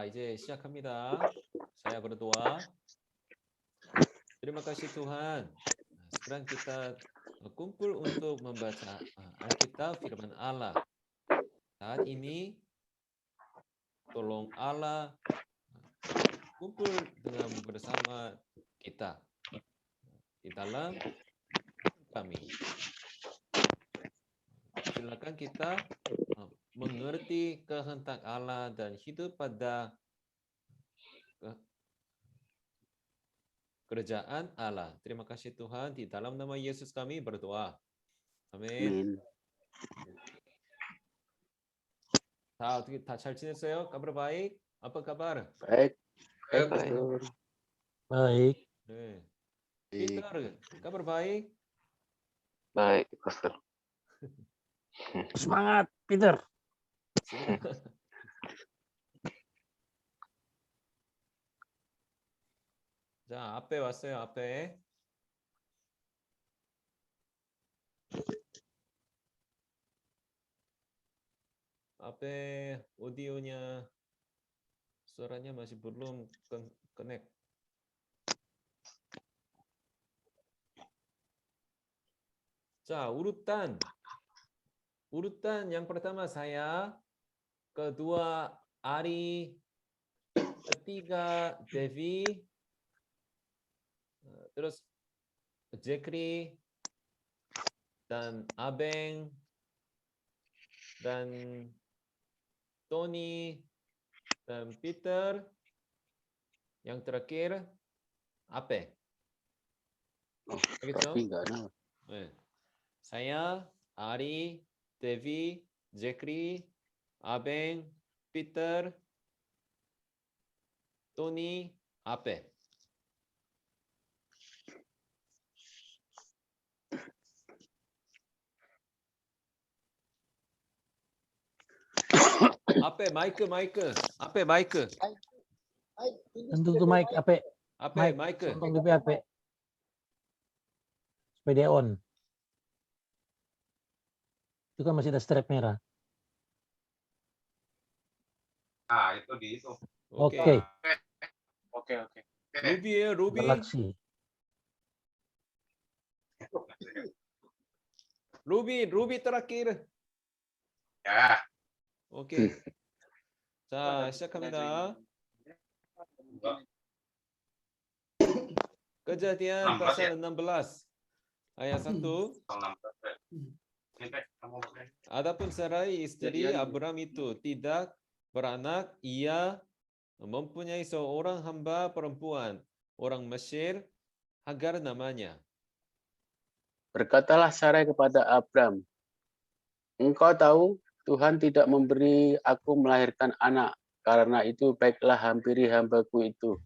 이제 시작합니다. Saya berdoa. Terima kasih Tuhan. Sekarang kita kumpul untuk membaca Alkitab firman Allah. Saat ini tolong Allah kumpul dengan bersama kita di dalam kami. Silakan kita mengerti kehendak Allah dan hidup pada kerajaan Allah. Terima kasih Tuhan, di dalam nama Yesus kami berdoa. Amin. 다 어떻게 다 잘 지냈어요? kabar baik? apa kabar? Baik. Baik. 네. Peter, kabar baik? Baik, Pastor. Semangat, Peter. 자, 앞에 왔어요. 앞에. 앞에 오디오nya suaranya masih belum connect. 자, urutan yang pertama saya, kedua Ari, ketiga Devi, terus Jekri dan Abeng dan Tony dan Peter, yang terakhir Ape. Begitu? Saya, Ari, Devi, Jekri, Abeng, Peter, Tony, Ape. Ape, mic. Ape, mic. Tentu tuh mic, Ape. Ape, mic. Untung di Ape. Supaya dia on. Itu kan masih ada strap merah. Itu di itu. Oke. Ruby ya, Ruby. Galaxy. Ruby terakhir. Ya. 오케이. 자, 시작합니다. Kejadian pasal 16 ayat 1. Adapun Sarai istri Abram itu tidak beranak, ia mempunyai seorang hamba perempuan, orang Mesir, Hagar namanya. Berkatalah Sarai kepada Abram, engkau tahu Tuhan tidak memberi aku melahirkan anak, karena itu baiklah hampiri hambaku itu.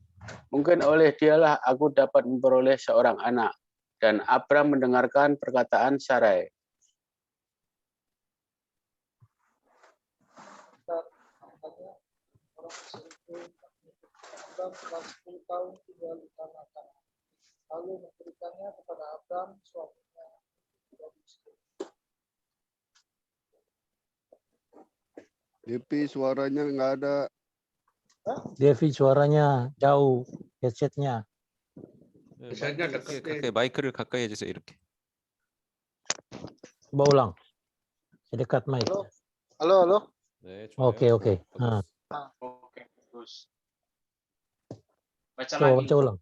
Mungkin oleh dialah aku dapat memperoleh seorang anak. Dan Abram mendengarkan perkataan Sarai. Abram telah 10 tahun tinggal di tanah Kanaan. Lalu memberikannya kepada Abram suaminya menjadi istri. Devi suaranya nggak ada. Devi suaranya jauh headsetnya. 가까이 마이크를 가까이 해주세요. 이렇게. Coba ulang. Dekat mic. Halo. 네, 좋아요. Oke. Oke, terus. Baca ulang.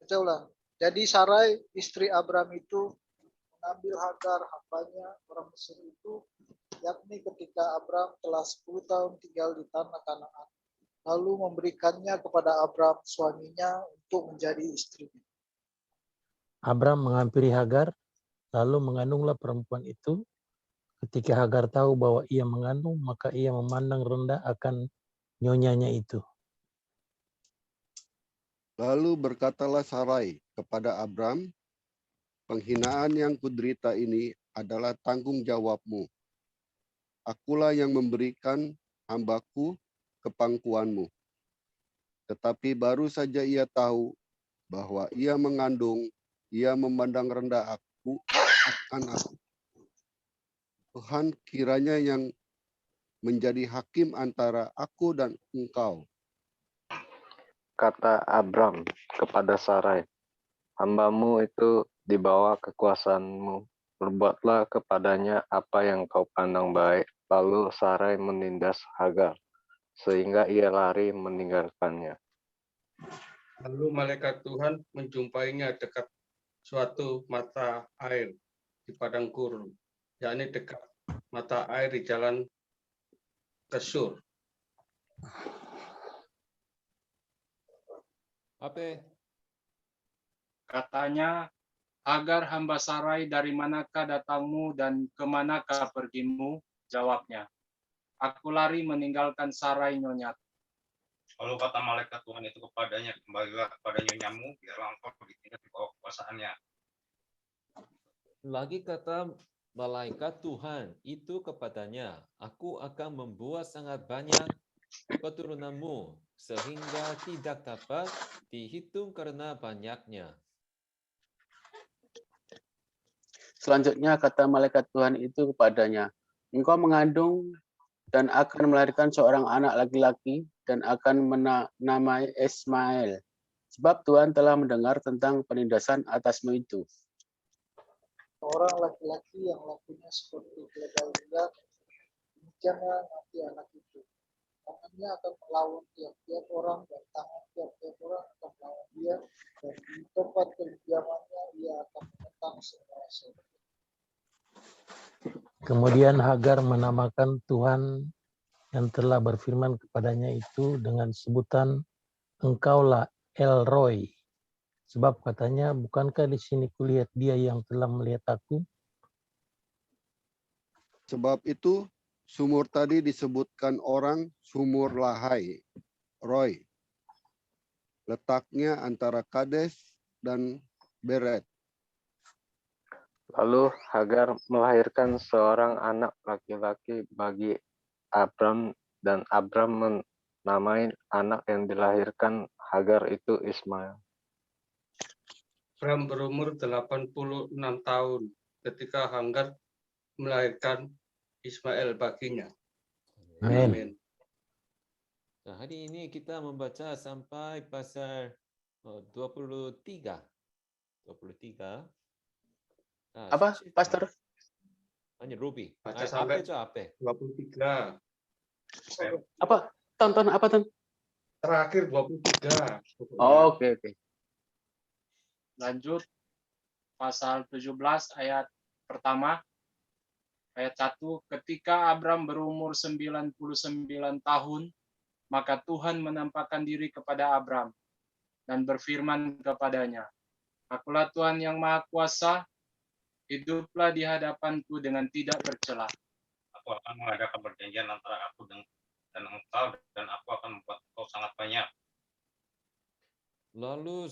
Baca ulang. Jadi Sarai istri Abram itu mengambil Hagar hambanya orang Mesir itu, yakni ketika Abram telah 10 tahun tinggal di tanah Kanaan, lalu memberikannya kepada Abram suaminya untuk menjadi istrinya. Abram menghampiri Hagar, lalu mengandunglah perempuan itu. Ketika Hagar tahu bahwa ia mengandung, maka ia memandang rendah akan nyonyanya itu. Lalu berkatalah Sarai kepada Abram, penghinaan yang kuderita ini adalah tanggung jawabmu. Akulah yang memberikan hambaku ke pangkuanmu. Tetapi baru saja ia tahu bahwa ia mengandung, ia memandang rendah aku. Tuhan kiranya yang menjadi hakim antara aku dan engkau, Kata Abram kepada Sarai, "Hambamu itu di bawah kekuasaanmu. Berbuatlah kepadanya apa yang kau pandang baik." Lalu Sarai menindas Hagar, sehingga ia lari meninggalkannya. Lalu malaikat Tuhan menjumpainya dekat suatu mata air di padang gurun, yakni dekat mata air di jalan ke Sur. Apa? Katanya, "Hagar hamba Sarai, dari manakah datangmu dan kemanakah pergimu?" Jawabnya, "Aku lari meninggalkan Sarai nyonyat." Lalu kata malaikat Tuhan itu kepadanya, "Kembalilah kepada nyonyamu, biarlah engkau ditinggal di bawah kekuasaannya." Lagi kata malaikat Tuhan itu kepadanya, "Aku akan membuat sangat banyak keturunanmu, sehingga tidak dapat dihitung karena banyaknya." Selanjutnya kata malaikat Tuhan itu kepadanya, "Engkau mengandung dan akan melahirkan seorang anak laki-laki dan akan menamai Ismail. Sebab Tuhan telah mendengar tentang penindasan atasmu itu." Orang laki-laki yang lakunya seperti keledai liar, demikianlah nanti anak itu. Tangannya akan melawan tiap-tiap orang, dan tangan tiap-tiap orang akan melawan dia, dan di tempat kediamannya ia akan menentang semua saudara. Kemudian Hagar menamakan Tuhan yang telah berfirman kepadanya itu dengan sebutan, "Engkaulah El Roy." Sebab katanya, "Bukankah di sini kulihat dia yang telah melihat aku?" Sebab itu sumur tadi disebutkan orang sumur Lahai, Roy. Letaknya antara Kades dan Beret. Lalu Hagar melahirkan seorang anak laki-laki bagi Abram, dan Abram menamai anak yang dilahirkan Hagar itu Ismail. Abram berumur 86 tahun ketika Hagar melahirkan Ismail baginya. Amin. Amin. Nah, hari ini kita membaca sampai pasal 23. 23. Nah, Apa, Pastor? Hanya Ruby. Baca Apa sampai itu apa? 23. Apa? Tonton apa, Ton? Terakhir 23. Oh, oke. Lanjut, pasal 17 ayat pertama. Ayat 1, ketika Abram berumur 99 tahun, maka Tuhan menampakkan diri kepada Abram dan berfirman kepadanya, "Akulah Tuhan yang Maha Kuasa, hiduplah di hadapanku dengan tidak bercela. Aku akan mengadakan perjanjian antara aku dan engkau, dan aku akan membuat engkau sangat banyak." Lalu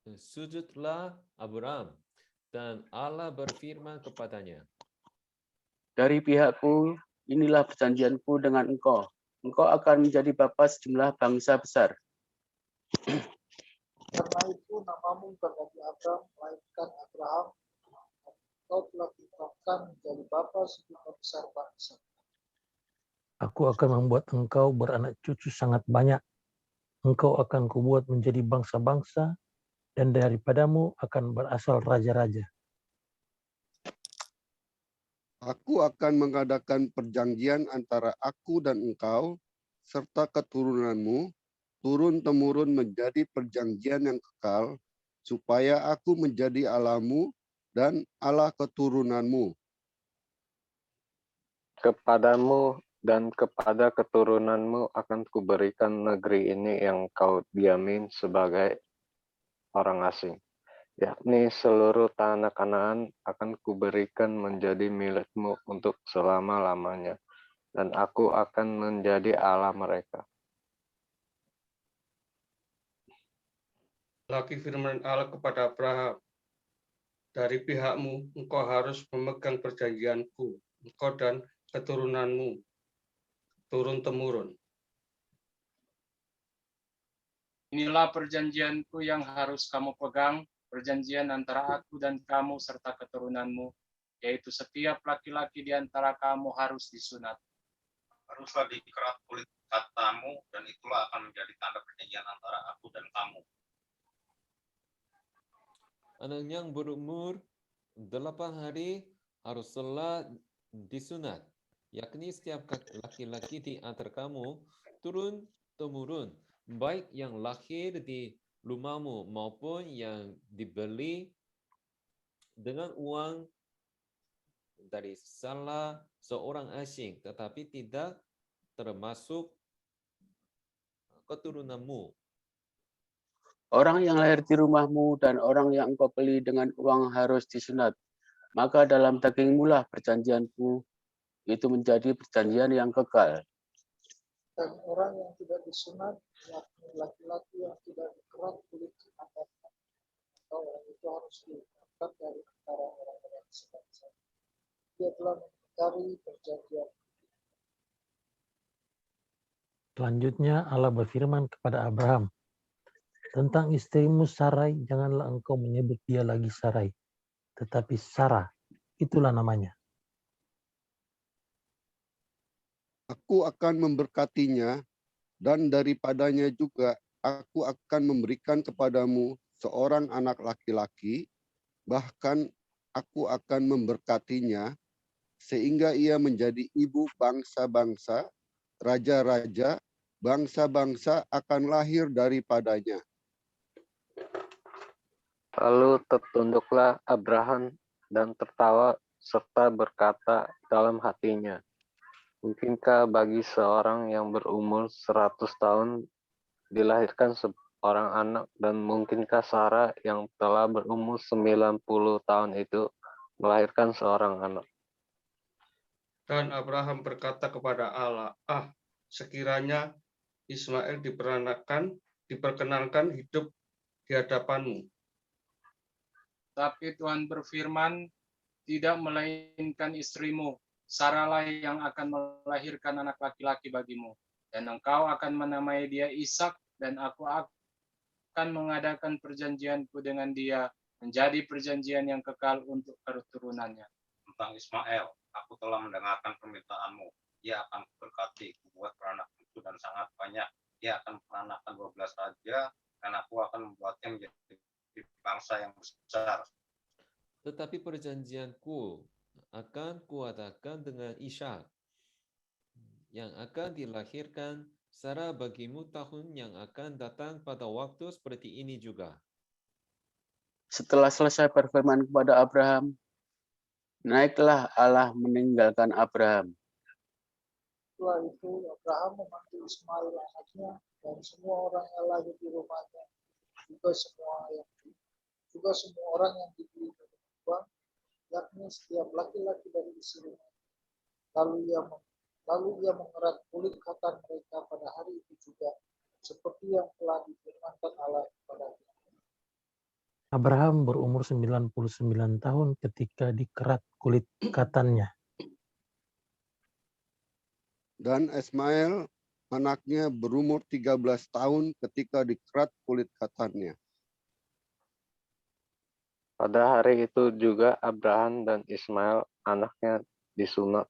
sujudlah Abraham, dan Allah berfirman kepadanya, "Dari pihakku, inilah perjanjianku dengan engkau. Engkau akan menjadi bapa sejumlah bangsa besar. Karena itu namamu bagi Abram, melainkan Abraham. Engkau telah ditetapkan menjadi bapa sejumlah besar bangsa. Aku akan membuat engkau beranak cucu sangat banyak. Engkau akan kubuat menjadi bangsa-bangsa, dan daripadamu akan berasal raja-raja. Aku akan mengadakan perjanjian antara aku dan engkau, serta keturunanmu, turun-temurun menjadi perjanjian yang kekal, supaya aku menjadi Allahmu dan Allah keturunanmu. Kepadamu dan kepada keturunanmu akan kuberikan negeri ini yang kau diamin sebagai orang asing, yakni seluruh tanah Kanaan akan kuberikan menjadi milikmu untuk selama-lamanya, dan aku akan menjadi Allah mereka. Lagi firman Allah kepada Abraham, "Dari pihakmu, engkau harus memegang perjanjianku, engkau dan keturunanmu, turun-temurun." Inilah perjanjianku yang harus kamu pegang, perjanjian antara aku dan kamu serta keturunanmu, yaitu setiap laki-laki di antara kamu harus disunat. Haruslah dikerat kulit katamu, dan itulah akan menjadi tanda perjanjian antara aku dan kamu. Anak yang berumur 8 hari haruslah disunat, yakni setiap laki-laki di antara kamu turun-temurun, baik yang lahir di rumahmu maupun yang dibeli dengan uang dari salah seorang asing, tetapi tidak termasuk keturunanmu. Orang yang lahir di rumahmu dan orang yang engkau beli dengan uang harus disunat. Maka dalam dagingmu lah perjanjianku itu menjadi perjanjian yang kekal. Dan orang yang tidak disunat, yakni laki-laki yang tidak dikerat kulit katannya, atau orang itu harus diangkat dari antara orang-orang sebangsa. Dia telah mengingkari perjanjian. Selanjutnya Allah berfirman kepada Abraham, tentang istrimu Sarai, janganlah engkau menyebut dia lagi Sarai, tetapi Sarah, itulah namanya. Aku akan memberkatinya, dan daripadanya juga aku akan memberikan kepadamu seorang anak laki-laki, bahkan aku akan memberkatinya, sehingga ia menjadi ibu bangsa-bangsa, raja-raja, bangsa-bangsa akan lahir daripadanya. Lalu tertunduklah Abraham dan tertawa serta berkata dalam hatinya, mungkinkah bagi seorang yang berumur 100 tahun dilahirkan seorang anak, dan mungkinkah Sarah yang telah berumur 90 tahun itu melahirkan seorang anak? Dan Abraham berkata kepada Allah, sekiranya Ismail diperkenankan hidup di hadapanmu. Tapi Tuhan berfirman, tidak melainkan istrimu, Sarahlah yang akan melahirkan anak laki-laki bagimu. Dan engkau akan menamai dia Ishak, dan aku akan mengadakan perjanjianku dengan dia, menjadi perjanjian yang kekal untuk keturunannya. Tentang Ismail, aku telah mendengarkan permintaanmu. Ia akan berkati, membuat beranak cucu dan sangat banyak. Ia akan meranakkan 12 raja, dan aku akan membuatnya menjadi bangsa yang besar. Tetapi perjanjianku akan kuadakan dengan Ishak, yang akan dilahirkan Sarah bagimu tahun yang akan datang pada waktu seperti ini juga. Setelah selesai berfirman kepada Abraham, naiklah Allah meninggalkan Abraham. Setelah itu Abraham memanggil Ismail anaknya dan semua orang yang lahir di rumahnya, juga semua orang yang dibeli dengan uang, yakni setiap laki-laki dari isi rumah. Lalu ia mengerat kulit katan mereka pada hari itu juga, seperti yang telah difirmankan Allah kepadanya. Abraham berumur 99 tahun ketika dikerat kulit katannya. Dan Ismail anaknya berumur 13 tahun ketika dikerat kulit katannya. Pada hari itu juga Abraham dan Ismail anaknya disunat.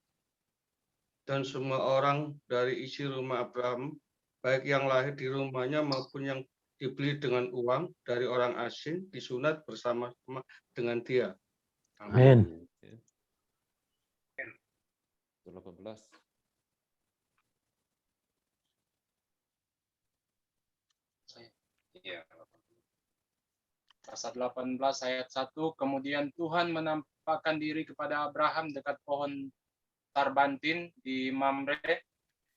Dan semua orang dari isi rumah Abraham, baik yang lahir di rumahnya maupun yang dibeli dengan uang dari orang asing, disunat bersama-sama dengan dia. Amin. 18. Iya. Pasal 18 ayat 1, kemudian Tuhan menampakkan diri kepada Abraham dekat pohon tarbantin di Mamre,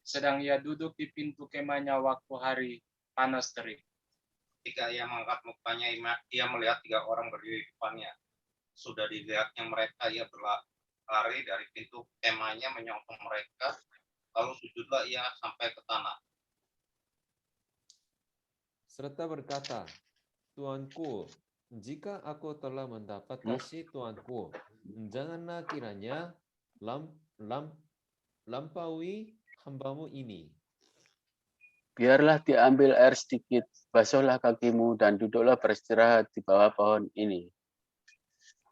sedang ia duduk di pintu kemahnya waktu hari panas terik. Ketika ia mengangkat mukanya, ia melihat 3 orang berdiri di depannya. Sudah dilihatnya mereka, ia berlari dari pintu kemahnya menyongsong mereka, lalu sujudlah ia sampai ke tanah. Serta berkata, Tuanku, jika aku telah mendapat kasih Tuanku, janganlah kiranya lampaui hambamu ini. Biarlah diambil air sedikit, basuhlah kakimu, dan duduklah beristirahat di bawah pohon ini.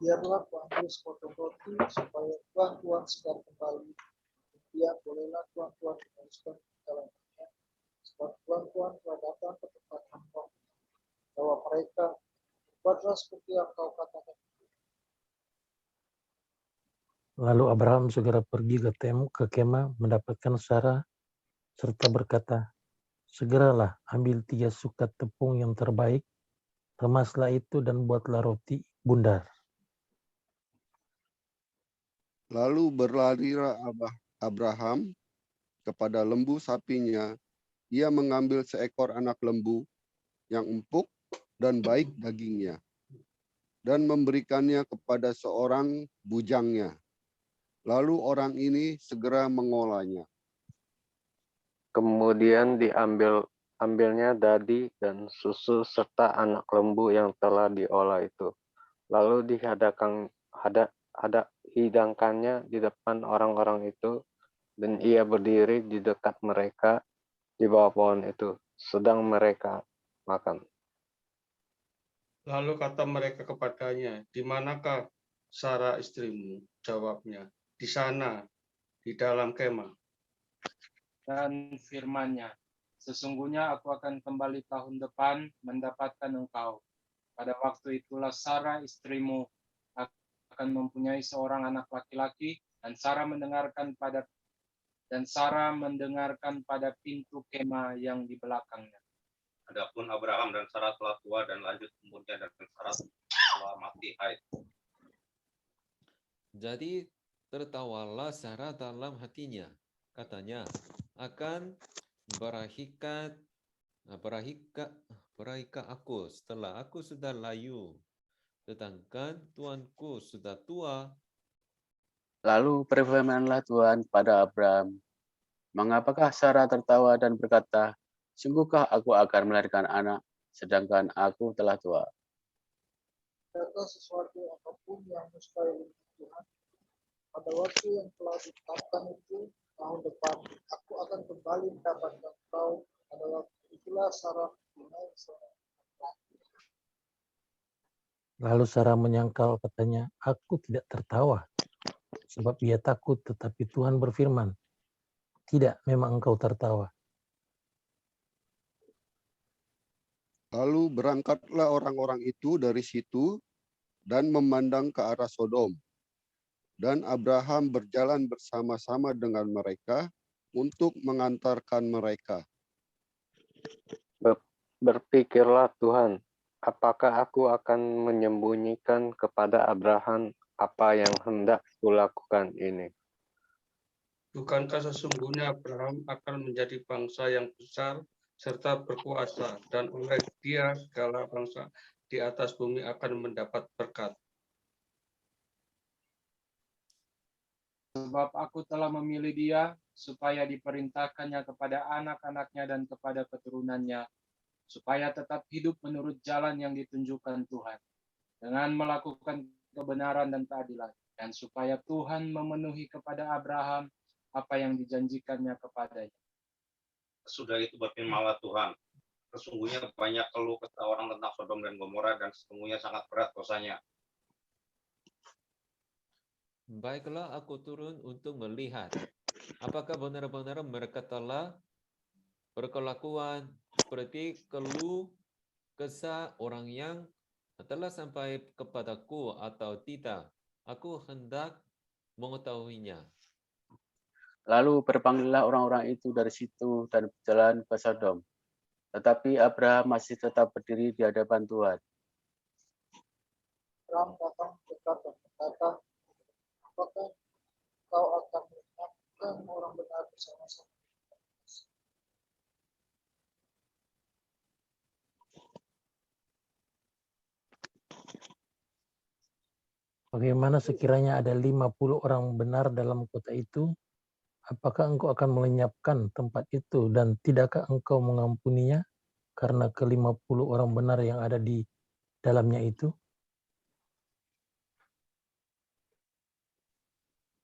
Biarlah kuambil sepotong roti, supaya tuan-tuan segar kembali. Dia bolehlah tuan-tuan meneruskan perjalanannya, tuan-tuan telah datang ke tempat hamba. Jawab mereka, buatlah seperti yang kau katakan. Lalu Abraham segera pergi ke kemah mendapatkan Sarah serta berkata, segeralah ambil 3 sukat tepung yang terbaik, remaslah itu dan buatlah roti bundar. Lalu berlarilah Abraham kepada lembu sapinya. Ia mengambil seekor anak lembu yang empuk dan baik dagingnya, dan memberikannya kepada seorang bujangnya. Lalu orang ini segera mengolahnya. Kemudian diambilnya dadi dan susu serta anak lembu yang telah diolah itu. Lalu hidangkannya di depan orang-orang itu, dan ia berdiri di dekat mereka di bawah pohon itu, sedang mereka makan. Lalu kata mereka kepadanya, di manakah Sarah istrimu? Jawabnya, di sana, di dalam kemah. Dan firman-Nya, sesungguhnya aku akan kembali tahun depan mendapatkan engkau. Pada waktu itulah Sarah istrimu akan mempunyai seorang anak laki-laki, dan Sarah mendengarkan pada pintu kemah yang di belakangnya. Adapun Abraham dan Sarah telah tua dan lanjut umurnya, dan Sarah telah mati haid. Jadi tertawalah Sarah dalam hatinya. Katanya, akan berahikah aku setelah aku sudah layu, sedangkan tuanku sudah tua. Lalu berfirmanlah Tuhan pada Abraham, mengapakah Sarah tertawa dan berkata, sungguhkah aku akan melahirkan anak, sedangkan aku telah tua? Adakah sesuatu apapun yang mustahil untuk Tuhan? Pada waktu yang telah ditetapkan itu, tahun depan, aku akan kembali mendapatkan kau. Pada waktu itulah Sarah mempunyai seorang laki. Lalu Sarah menyangkal, katanya, aku tidak tertawa, sebab ia takut, tetapi Tuhan berfirman, tidak, memang engkau tertawa. Lalu berangkatlah orang-orang itu dari situ dan memandang ke arah Sodom. Dan Abraham berjalan bersama-sama dengan mereka untuk mengantarkan mereka. Berpikirlah Tuhan, apakah aku akan menyembunyikan kepada Abraham apa yang hendak kulakukan ini? Bukankah sesungguhnya Abraham akan menjadi bangsa yang besar serta berkuasa, dan oleh dia segala bangsa di atas bumi akan mendapat berkat. Sebab aku telah memilih dia supaya diperintahkannya kepada anak-anaknya dan kepada keturunannya, supaya tetap hidup menurut jalan yang ditunjukkan Tuhan, dengan melakukan kebenaran dan keadilan, dan supaya Tuhan memenuhi kepada Abraham apa yang dijanjikannya kepadanya. Sudah itu berfirmanlah Tuhan, sesungguhnya banyak keluh kesah orang tentang Sodom dan Gomora, dan sesungguhnya sangat berat dosanya. Baiklah, aku turun untuk melihat apakah benar-benar mereka telah berkelakuan seperti keluh kesah orang yang telah sampai kepadaku atau tidak. Aku hendak mengetahuinya. Lalu berpanggillah orang-orang itu dari situ dan berjalan ke Sodom. Tetapi Abraham masih tetap berdiri di hadapan Tuhan. Abraham datang dekat dan berkata, apakah kau akan menyelamatkan orang benar bersama-sama? Bagaimana sekiranya ada 50 orang benar dalam kota itu? Apakah engkau akan melenyapkan tempat itu dan tidakkah engkau mengampuninya karena ke-50 orang benar yang ada di dalamnya itu?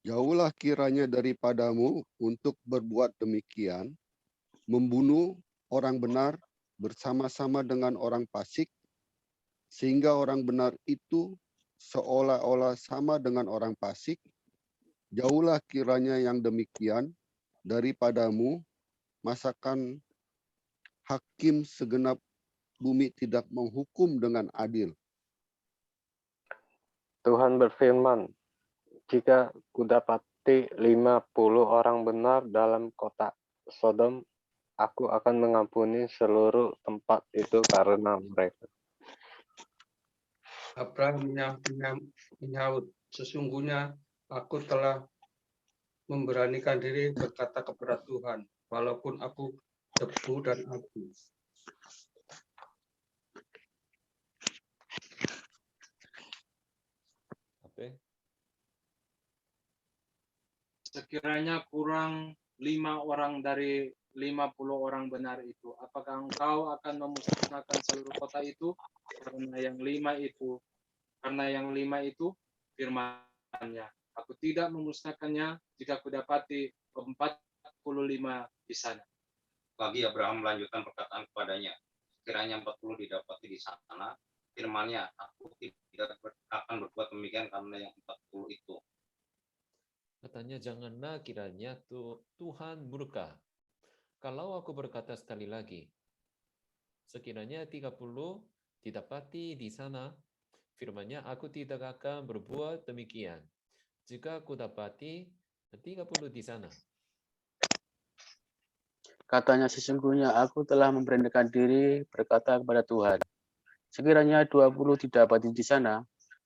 Jauhlah kiranya daripadamu untuk berbuat demikian, membunuh orang benar bersama-sama dengan orang fasik, sehingga orang benar itu seolah-olah sama dengan orang fasik. Jauhlah kiranya yang demikian daripadamu, masakan hakim segenap bumi tidak menghukum dengan adil. Tuhan berfirman, jika kudapati 50 orang benar dalam kota Sodom, aku akan mengampuni seluruh tempat itu karena mereka. Abraham menyaut, sesungguhnya aku telah memberanikan diri berkata kepada Tuhan, walaupun aku debu dan abu. Apa? Sekiranya kurang 5 orang dari 50 orang benar itu, apakah engkau akan memusnahkan seluruh kota itu? Karena yang 5 itu firman-Nya. Aku tidak memusnahkannya jika kudapati 45 di sana. Lagi Abraham melanjutkan perkataan kepadanya, sekiranya 40 didapati di sana, firman-Nya, aku tidak akan berbuat demikian karena yang 40 itu. Katanya, janganlah kiranya Tuhan murka. Kalau aku berkata sekali lagi, sekiranya 30 didapati di sana, firman-Nya, aku tidak akan berbuat demikian jika aku dapati 30 di sana. Katanya, sesungguhnya aku telah memberanikan diri berkata kepada Tuhan, sekiranya 20 didapati di sana,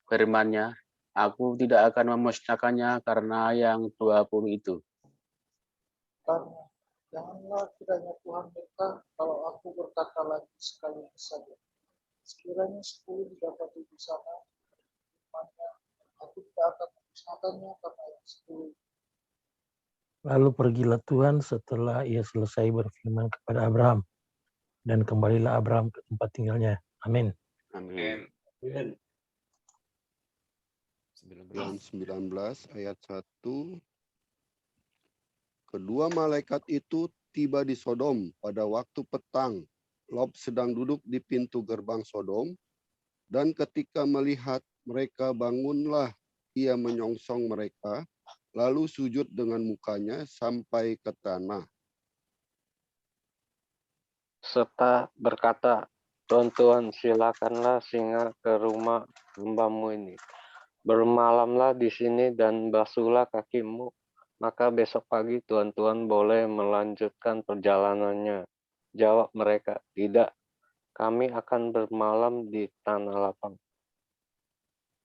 firman-Nya, aku tidak akan memusnahkannya karena yang 20 itu. Karena janganlah kiranya Tuhan murka kalau aku berkata lagi sekali saja. Sekiranya 10 didapati di sana, firman-Nya, aku tidak akan memusnahkannya karena yang 10. Lalu pergilah Tuhan setelah ia selesai berfirman kepada Abraham. Dan kembalilah Abraham ke tempat tinggalnya. Amin. Amin. Yohanes 19 ayat 1. Kedua malaikat itu tiba di Sodom pada waktu petang. Lot sedang duduk di pintu gerbang Sodom, dan ketika melihat mereka, bangunlah ia menyongsong mereka, lalu sujud dengan mukanya sampai ke tanah. Serta berkata, Tuhan, silakanlah singgah ke rumah hamba-Mu ini. Bermalamlah di sini dan basuhlah kakimu, maka besok pagi Tuhan boleh melanjutkan perjalanannya. Jawab mereka, tidak, kami akan bermalam di tanah lapang.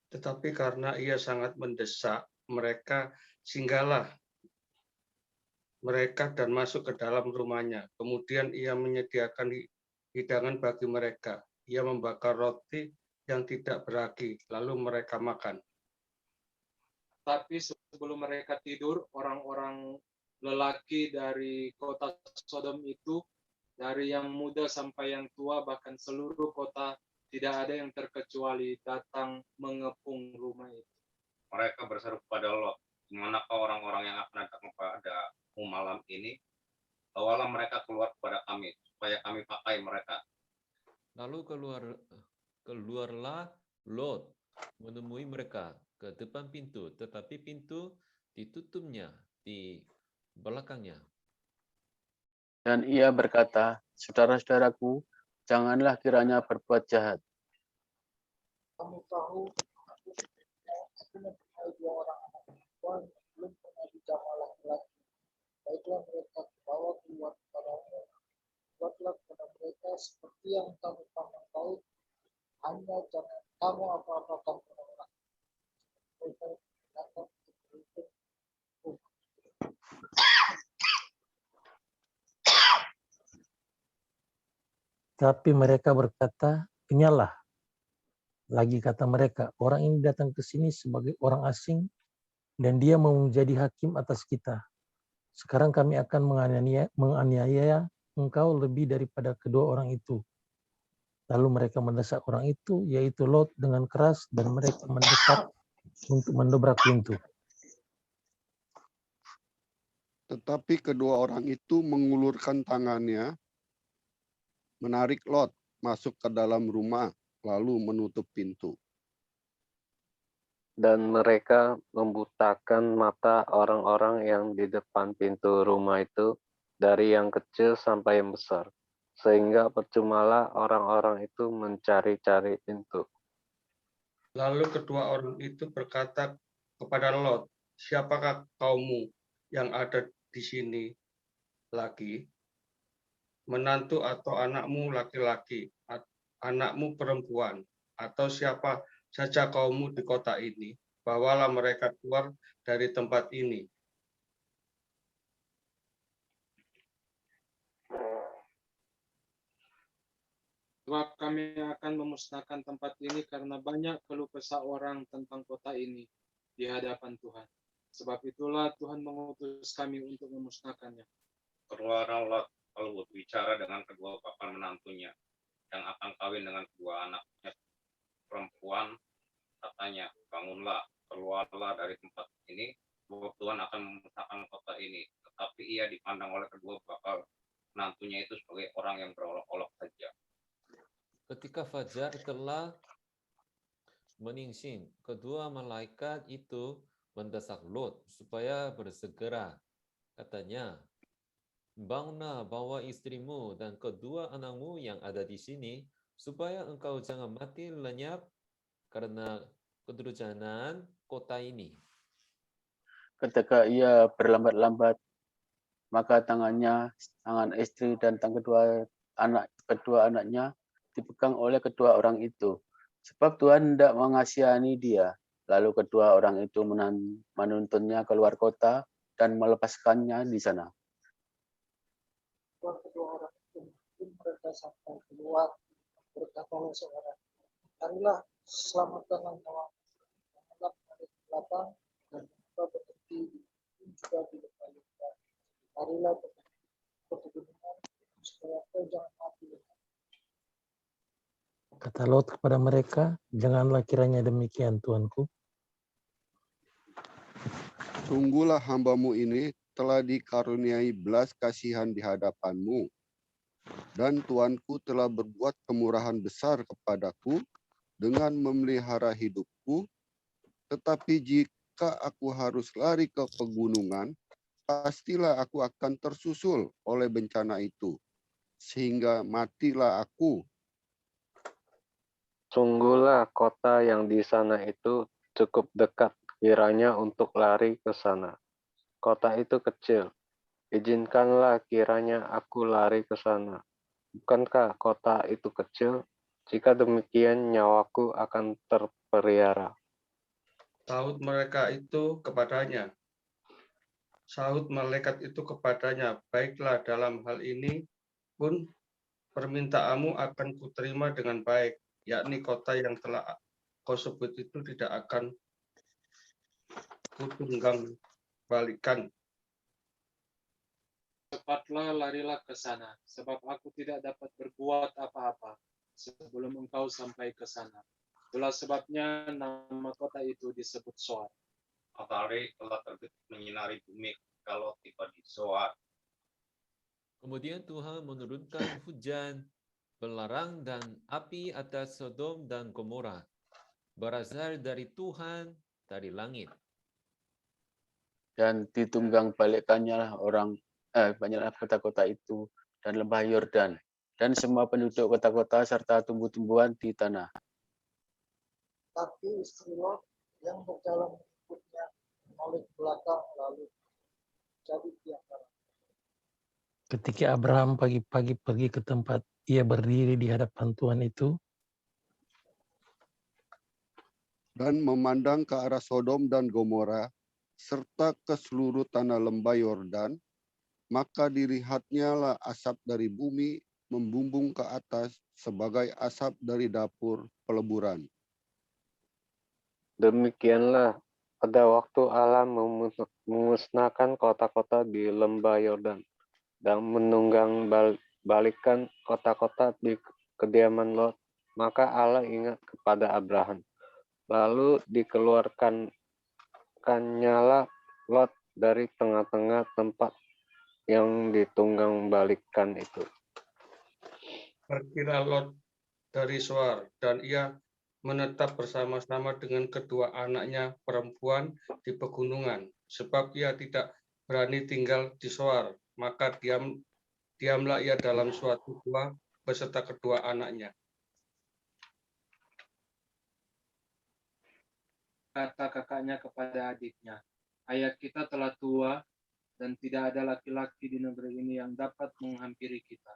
Tetapi karena ia sangat mendesak, mereka singgahlah mereka dan masuk ke dalam rumahnya. Kemudian ia menyediakan hidangan bagi mereka. Ia membakar roti yang tidak beragi, lalu mereka makan. Tapi sebelum mereka tidur, orang-orang lelaki dari kota Sodom itu, dari yang muda sampai yang tua, bahkan seluruh kota, tidak ada yang terkecuali datang mengepung rumah itu. Mereka berseru kepada Lot, di manakah orang-orang yang akan datang kepadamu malam ini? Bawalah mereka keluar kepada kami, supaya kami pakai mereka. Lalu keluarlah Lot menemui mereka ke depan pintu, tetapi pintu ditutupnya di belakangnya. Dan ia berkata, saudara-saudaraku, janganlah kiranya berbuat jahat. Kamu tahu, aku mempunyai 2 orang anak perempuan yang belum pernah dijamah laki-laki. Baiklah mereka dibawa keluar kepadamu. Buatlah kepada mereka seperti yang kamu pandang baik. Hanya jangan kamu apa-apakan pada orang. Mereka datang untuk berhitung. Tapi mereka berkata, kenyalah. Lagi kata mereka, orang ini datang ke sini sebagai orang asing dan dia mau menjadi hakim atas kita. Sekarang kami akan menganiaya engkau lebih daripada kedua orang itu. Lalu mereka mendesak orang itu, yaitu Lot, dengan keras, dan mereka mendekat untuk mendobrak pintu. Tetapi kedua orang itu mengulurkan tangannya, menarik Lot masuk ke dalam rumah, lalu menutup pintu. Dan mereka membutakan mata orang-orang yang di depan pintu rumah itu, dari yang kecil sampai yang besar. sehingga percumalah orang-orang itu mencari-cari pintu. Lalu kedua orang itu berkata kepada Lot, siapakah kaummu yang ada di sini lagi? Menantu atau anakmu laki-laki, anakmu perempuan, atau siapa saja kaummu di kota ini, bawalah mereka keluar dari tempat ini. Sebab kami akan memusnahkan tempat ini karena banyak keluh kesah orang tentang kota ini di hadapan Tuhan. Sebab itulah Tuhan mengutus kami untuk memusnahkannya. Keluarlah Lot lalu berbicara dengan kedua papan menantunya yang akan kawin dengan kedua anaknya perempuan. Katanya, bangunlah, keluarlah dari tempat ini, sebab Tuhan akan memusnahkan kota ini. Tetapi ia dipandang oleh kedua bakal menantunya itu sebagai orang yang berolok-olok saja. Ketika fajar telah menyingsing, kedua malaikat itu mendesak Lot supaya bersegera. Katanya, bangunlah, bawa istrimu dan kedua anakmu yang ada di sini, supaya engkau jangan mati lenyap karena kedurjanan kota ini. Ketika ia berlambat-lambat, maka tangan istri dan tangan kedua anaknya dipegang oleh kedua orang itu. Sebab Tuhan tidak mengasihani dia. Lalu kedua orang itu menuntunnya keluar kota dan melepaskannya di sana. Kedua orang itu mungkin mereka sampai keluar, berkatalah seorang, marilah selamatkanlah nyawa, janganlah menarik ke belakang dan juga berhenti juga di depan kita. Marilah ke pegunungan supaya kau jangan mati. Kata Lot kepada mereka, janganlah kiranya demikian, Tuanku. Sungguhlah hambamu ini telah dikaruniai belas kasihan di hadapanmu, dan Tuanku telah berbuat kemurahan besar kepadaku dengan memelihara hidupku. Tetapi jika aku harus lari ke pegunungan, pastilah aku akan tersusul oleh bencana itu, sehingga matilah aku. Sungguhlah kota yang di sana itu cukup dekat kiranya untuk lari ke sana. Kota itu kecil. Izinkanlah kiranya aku lari ke sana. Bukankah kota itu kecil? Jika demikian nyawaku akan terpelihara. Sahut malaikat itu kepadanya, baiklah, dalam hal ini pun permintaanmu akan kuterima dengan baik, yakni kota yang telah kau sebut itu tidak akan kutunggang balikan. Cepatlah larilah ke sana, sebab aku tidak dapat berbuat apa-apa sebelum engkau sampai ke sana. Itulah sebabnya nama kota itu disebut Zoar. Matahari telah terbit menyinari bumi kalau tiba di Zoar. Kemudian Tuhan menurunkan hujan, belerang dan api atas Sodom dan Gomora, berasal dari Tuhan dari langit. Dan ditunggang balikkannya banyaklah kota-kota itu dan lembah Yordan dan semua penduduk kota-kota serta tumbuh-tumbuhan di tanah. Tapi istri Lot yang berjalan mengikutnya menoleh ke belakang lalu jadi di antara. Ketika Abraham pagi-pagi pergi ke tempat ia berdiri di hadapan Tuhan itu, Dan memandang ke arah Sodom dan Gomora, serta ke seluruh tanah lembah Yordan, maka dilihatnya lah asap dari bumi membumbung ke atas sebagai asap dari dapur peleburan. Demikianlah pada waktu Allah memusnahkan kota-kota di lembah Yordan dan menunggang balikan kota-kota di kediaman Lot, maka Allah ingat kepada Abraham. Lalu dikeluarkannyalah Lot dari tengah-tengah tempat yang ditunggang balikan itu. Pergilah Lot dari Zoar, dan ia menetap bersama-sama dengan kedua anaknya perempuan di pegunungan, sebab ia tidak berani tinggal di Zoar, maka diamlah ia dalam suatu gua beserta kedua anaknya. Kata kakaknya kepada adiknya, ayah kita telah tua dan tidak ada laki-laki di negeri ini yang dapat menghampiri kita,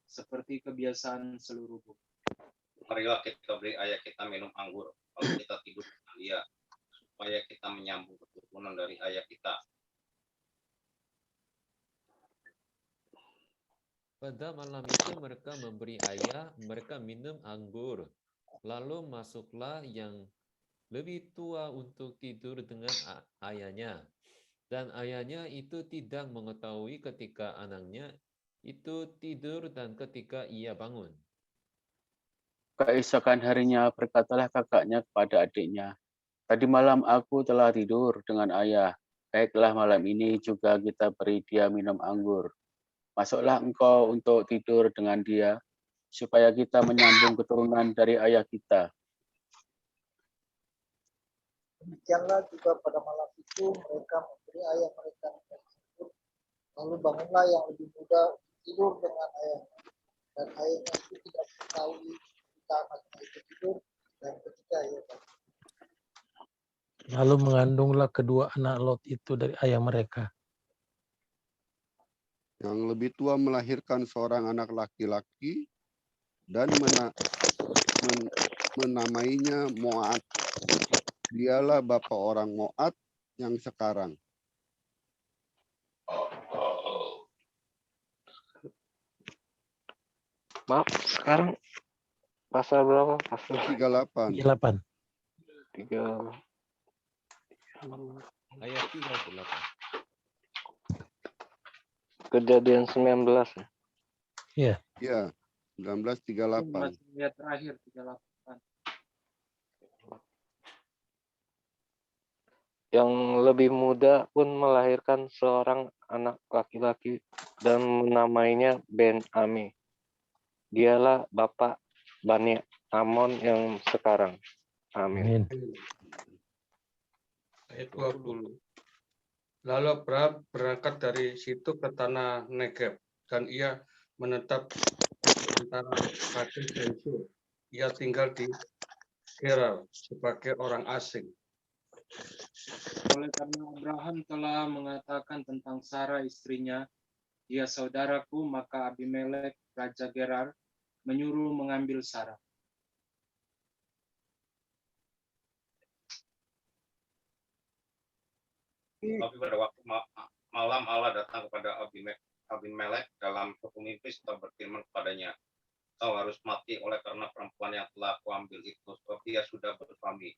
seperti kebiasaan seluruh bumi. Marilah kita beri ayah kita minum anggur, lalu kita tidur dengan dia, supaya kita menyambung keturunan dari ayah kita. Pada malam itu mereka memberi ayah mereka minum anggur. Lalu masuklah yang lebih tua untuk tidur dengan ayahnya. Dan ayahnya itu tidak mengetahui ketika anaknya itu tidur dan ketika ia bangun. Keesokan harinya berkatalah kakaknya kepada adiknya, tadi malam aku telah tidur dengan ayah. Baiklah malam ini juga kita beri dia minum anggur. Masuklah engkau untuk tidur dengan dia, supaya kita menyambung keturunan dari ayah kita. Demikianlah juga pada malam itu mereka memberi ayah mereka minum anggur. Lalu bangunlah yang lebih muda tidur dengan ayahnya. Dan ayahnya itu tidak mengetahui ketika anaknya itu tidur dan ketika ia bangun. Lalu mengandunglah kedua anak Lot itu dari ayah mereka. Yang lebih tua melahirkan seorang anak laki-laki dan menamainya Moat. Dialah bapa orang Moat yang sekarang. Maaf, sekarang pasal berapa? Pasal 38. 38. 3. Ayat 38. Kejadian 19. Ya. Ya, 1938. Masih ayat terakhir 38. Yang lebih muda pun melahirkan seorang anak laki-laki dan menamainya Ben-Ami. Dialah bapak Bani Amon yang sekarang. Amin. Ayat 20. Lalu Abraham berangkat dari situ ke tanah Negeb, dan ia menetap antara Kadesh dan Sur. Ia tinggal di Gerar sebagai orang asing. Oleh karena Abraham telah mengatakan tentang Sarah istrinya, dia saudaraku, maka Abimelek, Raja Gerar, menyuruh mengambil Sarah. Tapi pada waktu malam Allah datang kepada Abimelek dalam suatu mimpi serta berfirman kepadanya, kau harus mati oleh karena perempuan yang telah kuambil itu, sebab dia sudah bersuami.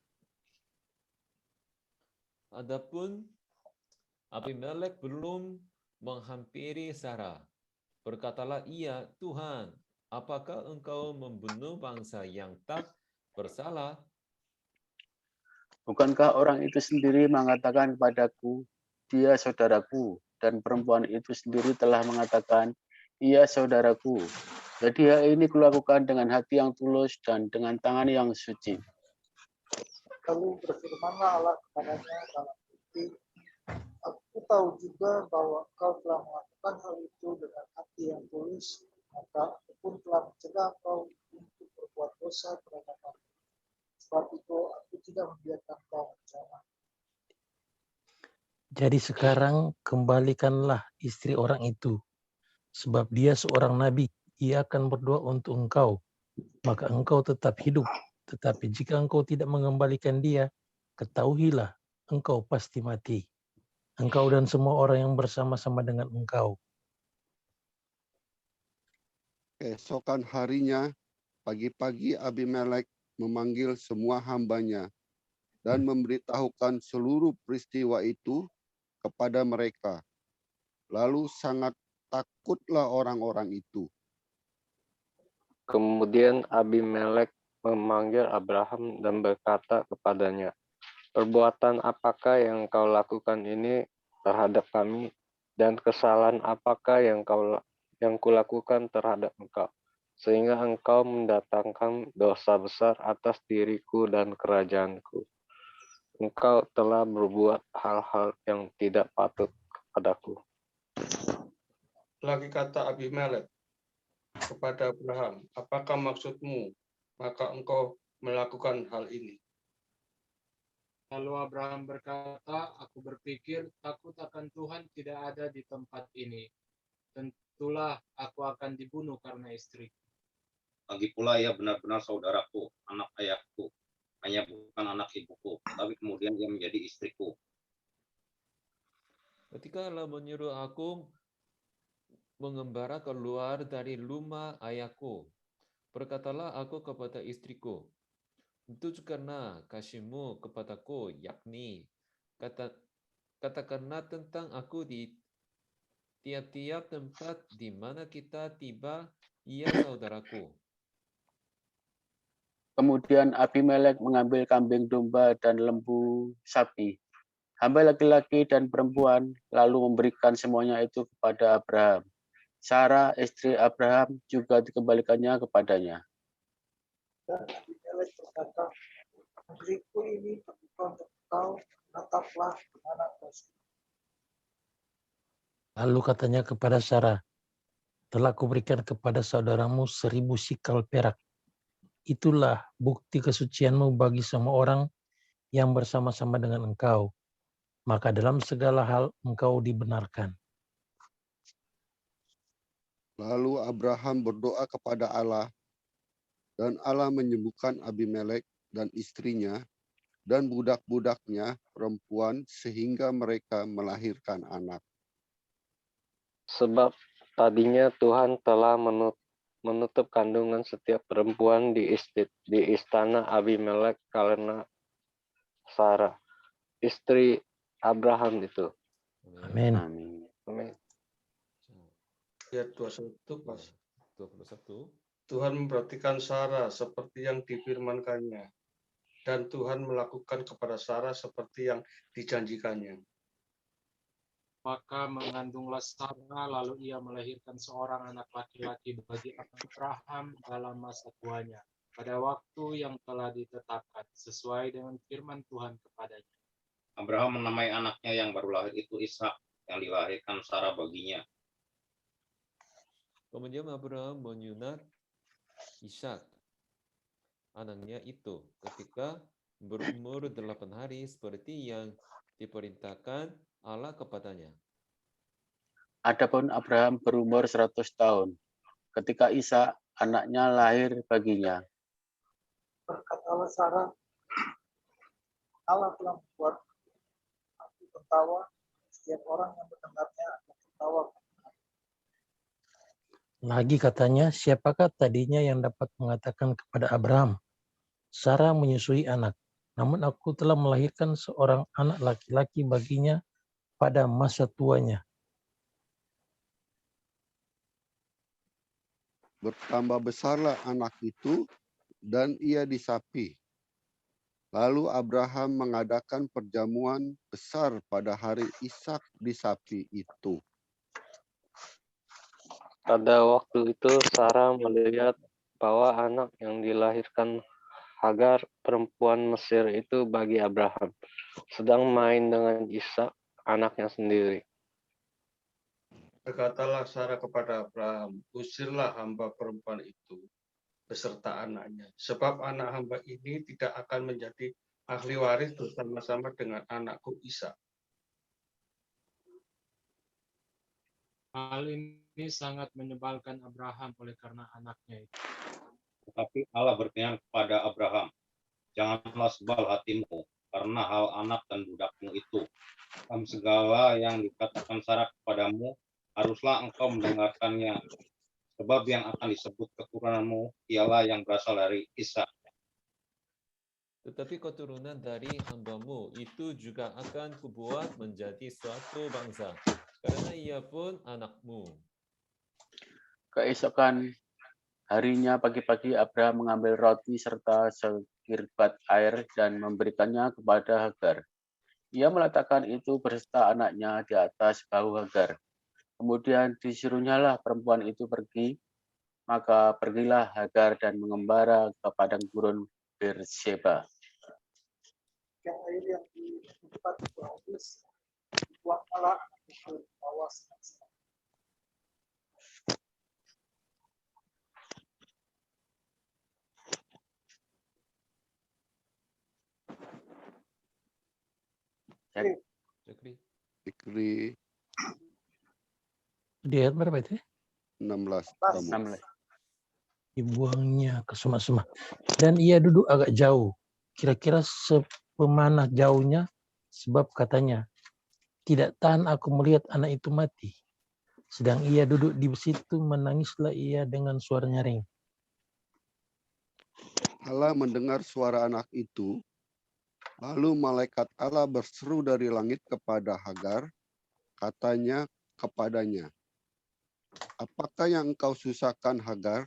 Adapun Abimelek belum menghampiri Sarah. Berkatalah ia, Tuhan, apakah engkau membunuh bangsa yang tak bersalah? Bukankah orang itu sendiri mengatakan kepadaku, dia saudaraku, dan perempuan itu sendiri telah mengatakan, ia saudaraku. Jadi hal ini kulakukan dengan hati yang tulus dan dengan tangan yang suci. Lalu berfirmanlah Allah kepadanya dalam mimpi, aku tahu juga bahwa kau telah melakukan hal itu dengan hati yang tulus, maka aku pun telah mencegah kau untuk berbuat dosa terhadap aku. Sebab itu aku tidak membiarkan kau bencana. Jadi sekarang kembalikanlah istri orang itu, sebab dia seorang nabi. Ia akan berdoa untuk engkau, maka engkau tetap hidup. Tetapi jika engkau tidak mengembalikan dia, ketahuilah engkau pasti mati. Engkau dan semua orang yang bersama-sama dengan engkau. Keesokan harinya, pagi-pagi Abimelek memanggil semua hambanya dan memberitahukan seluruh peristiwa itu kepada mereka. Lalu sangat takutlah orang-orang itu. Kemudian Abimelek memanggil Abraham dan berkata kepadanya, perbuatan apakah yang kau lakukan ini terhadap kami, dan kesalahan apakah yang kulakukan terhadap engkau, sehingga engkau mendatangkan dosa besar atas diriku dan kerajaanku. Engkau telah berbuat hal-hal yang tidak patut kepadaku. Lagi kata Abimelek kepada Abraham, apakah maksudmu? Maka engkau melakukan hal ini. Lalu Abraham berkata, aku berpikir takut akan Tuhan tidak ada di tempat ini. Tentulah aku akan dibunuh karena istri. Lagi pula ia benar-benar saudaraku, anak ayahku, hanya bukan anak ibuku, tapi kemudian ia menjadi istriku. Ketika Allah menyuruh aku mengembara keluar dari rumah ayahku, berkatalah aku kepada istriku, itu karena kasihmu kepadaku, yakni katakanlah tentang aku di tiap-tiap tempat di mana kita tiba, ia saudaraku. Kemudian Abimelek mengambil kambing domba dan lembu sapi, hamba laki-laki dan perempuan, lalu memberikan semuanya itu kepada Abraham. Sarah, istri Abraham, juga dikembalikannya kepadanya. Dan Abimelek berkata, negeriku ini terbuka untuk kau, menetaplah di mana kau suka. Lalu katanya kepada Sarah, telah kuberikan kepada saudaramu 1000 sikal perak. Itulah bukti kesucianmu bagi semua orang yang bersama-sama dengan engkau. Maka dalam segala hal engkau dibenarkan. Lalu Abraham berdoa kepada Allah, dan Allah menyembuhkan Abimelek dan istrinya dan budak-budaknya perempuan sehingga mereka melahirkan anak. Sebab tadinya Tuhan telah menutup kandungan setiap perempuan di istana Abimelek karena Sarah, istri Abraham itu. Amin. Amin. Amin. Ayat 21 pas. 21. Tuhan memperhatikan Sarah seperti yang difirmankannya, dan Tuhan melakukan kepada Sarah seperti yang dijanjikannya. Maka mengandunglah Sarah, lalu ia melahirkan seorang anak laki-laki bagi Abraham dalam masa tuanya, pada waktu yang telah ditetapkan, sesuai dengan firman Tuhan kepadanya. Abraham menamai anaknya yang baru lahir itu Ishak, yang dilahirkan Sarah baginya. Kemudian Abraham menyunat Ishak, anaknya itu, ketika berumur 8 hari seperti yang diperintahkan Allah kepadanya. Adapun Abraham berumur 100 tahun, ketika Ishak anaknya lahir baginya. Berkatalah Sarah, Allah telah membuat aku tertawa, setiap orang yang mendengarnya akan tertawa. Lagi katanya, siapakah tadinya yang dapat mengatakan kepada Abraham, Sarah menyusui anak, namun aku telah melahirkan seorang anak laki-laki baginya pada masa tuanya. Bertambah besarlah anak itu, dan ia disapi. Lalu Abraham mengadakan perjamuan besar pada hari Ishak disapi itu. Pada waktu itu Sarah melihat bahwa anak yang dilahirkan Hagar, perempuan Mesir itu bagi Abraham, sedang main dengan Ishak, anaknya sendiri. Berkatalah Sarah kepada Abraham, usirlah hamba perempuan itu beserta anaknya, sebab anak hamba ini tidak akan menjadi ahli waris bersama-sama dengan anakku Ishak. Hal ini sangat menyebalkan Abraham oleh karena anaknya itu. Tetapi Allah berkenan kepada Abraham, janganlah sebal hatimu karena hal anak dan budakmu itu. Dalam segala yang dikatakan Sarah kepadamu, haruslah engkau mendengarkannya. Sebab yang akan disebut keturunanmu ialah yang berasal dari Ishak. Tetapi keturunan dari hambamu itu juga akan kubuat menjadi suatu bangsa, karena ia pun anakmu. Keesokan harinya pagi-pagi Abraham mengambil roti serta sekirbat air dan memberikannya kepada Hagar. Ia meletakkan itu beserta anaknya di atas bahu Hagar. Kemudian disuruhnyalah perempuan itu pergi, maka pergilah Hagar dan mengembara ke padang gurun Berseba. Ikan air yang di tempat itu habis, dibuanglah anak itu ke bawah senang-senang. Zikri. Zikri Di ayat berapa itu? 16. 16. Dibuangnya ke semak-semak. Dan ia duduk agak jauh. Kira-kira sepemanah jauhnya, sebab katanya, tidak tahan aku melihat anak itu mati. Sedang ia duduk di situ, menangislah ia dengan suara nyaring. Allah mendengar suara anak itu, lalu malaikat Allah berseru dari langit kepada Hagar, katanya kepadanya, apakah yang engkau susahkan, Hagar?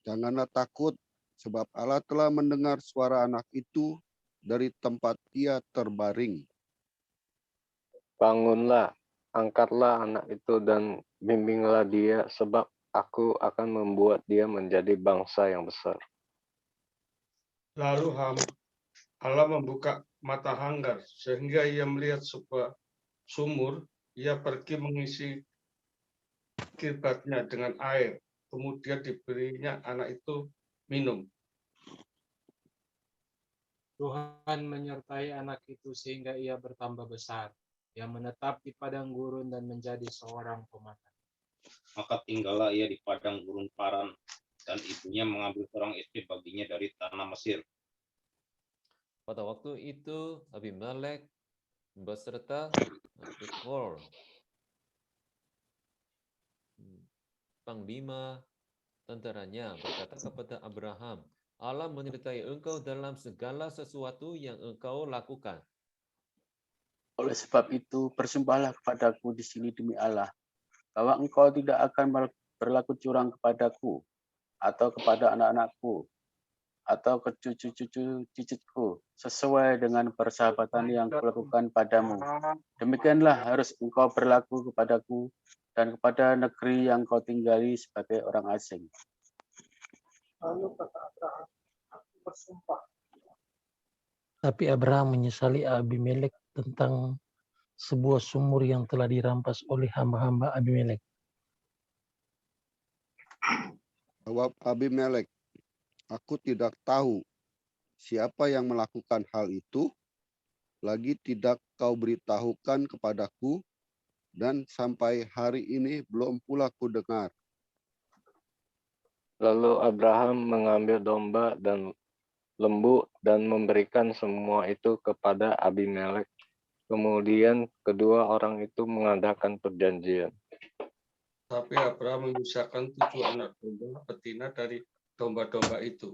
Janganlah takut, sebab Allah telah mendengar suara anak itu dari tempat ia terbaring. Bangunlah, angkatlah anak itu dan bimbinglah dia, sebab aku akan membuat dia menjadi bangsa yang besar. Lalu Allah membuka mata Hagar sehingga ia melihat sebuah sumur. Ia pergi mengisi kirbatnya dengan air. Kemudian diberinya anak itu minum. Tuhan menyertai anak itu sehingga ia bertambah besar. Ia menetap di padang gurun dan menjadi seorang pemakan. Maka tinggallah ia di padang gurun Paran, dan ibunya mengambil seorang istri baginya dari tanah Mesir. Pada waktu itu Abimelek beserta Fikol, panglima tentaranya, berkata kepada Abraham, Allah menyertai engkau dalam segala sesuatu yang engkau lakukan. Oleh sebab itu, bersumpahlah kepadaku di sini demi Allah, bahwa engkau tidak akan berlaku curang kepadaku, atau kepada anak-anakku, atau ke cucu-cucu cicitku, sesuai dengan persahabatan yang kulakukan padamu. Demikianlah harus engkau berlaku kepadaku dan kepada negeri yang kau tinggali sebagai orang asing. Lalu kata Abraham, aku bersumpah. Tapi Abraham menyesali Abimelek tentang sebuah sumur yang telah dirampas oleh hamba-hamba Abimelek. Jawab Abimelek, aku tidak tahu siapa yang melakukan hal itu, lagi tidak kau beritahukan kepadaku, dan sampai hari ini belum pula ku dengar. Lalu Abraham mengambil domba dan lembu dan memberikan semua itu kepada Abimelek. Kemudian kedua orang itu mengadakan perjanjian. Tapi Abraham memisahkan 7 anak domba betina dari domba-domba itu.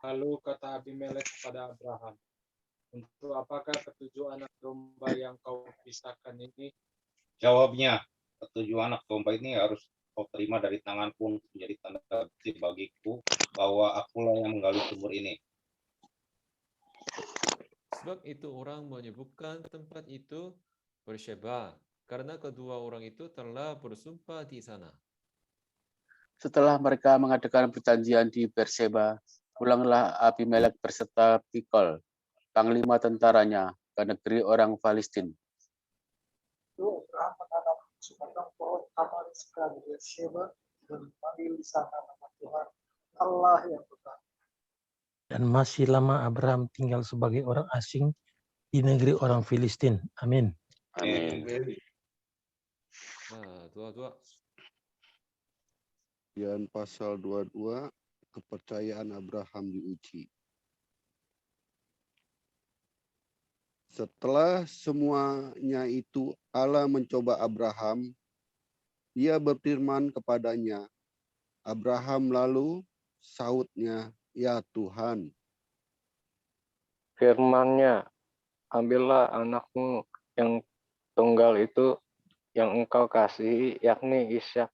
Lalu kata Abimelek kepada Abraham, untuk apakah ketujuh anak domba yang kau pisahkan ini? Jawabnya, 7 anak domba ini harus kau terima dari tanganku untuk menjadi tanda bukti bagiku bahwa akulah yang menggali sumur ini. Sebab itu orang menyebutkan tempat itu Beersheba, karena kedua orang itu telah bersumpah di sana. Setelah mereka mengadakan perjanjian di Beersheba, pulanglah Abimelek berserta Fikol, panglima tentaranya, ke negeri orang Palestin. Lalu Abraham menanam sebatang pohon tamariska di Beersheba dan dipanggil di sana nama Tuhan, Allah yang besar. Dan masih lama Abraham tinggal sebagai orang asing di negeri orang Filistin. Amin. Amin. Nah, dua-dua. Dan pasal 22, kepercayaan Abraham diuji. Setelah semuanya itu Allah mencoba Abraham, ia berfirman kepadanya, Abraham, lalu sahutnya, ya Tuhan. Firman-Nya, ambillah anakmu yang tunggal itu yang engkau kasihi, yakni Ishak.